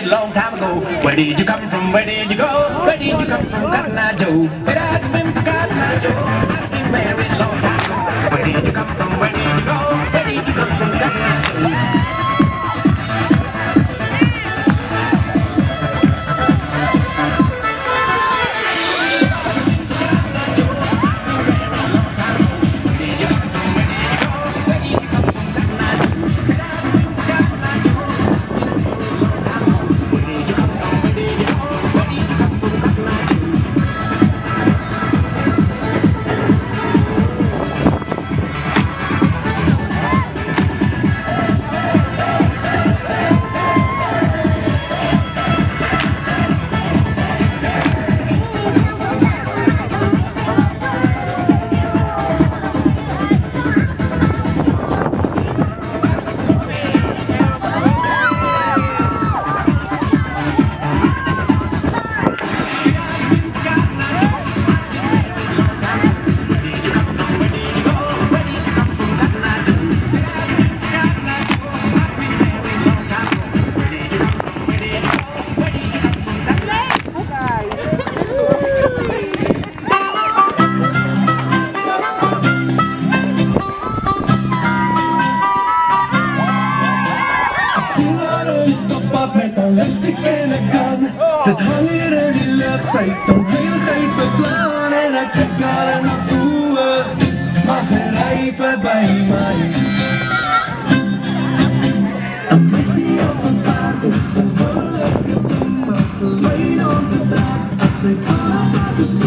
married a long time ago. Where did you come from? Where did you go? Where did you come from, Cotton Eye Joe? Where I've been for Cotton Eye Joe. I've been married a long time ago. Where did you come from? Where did you go? Where did you come from, Cotton Eye Joe? Met een lipstick en een kan. Dat hangen in die lucht, zij toont heel geef plan. En hij trekt haar naar voren, maar ze rijven bij mij. Een missie op een paard is een vrolijke ding, maar ze leen op de draad als ze gaat naar de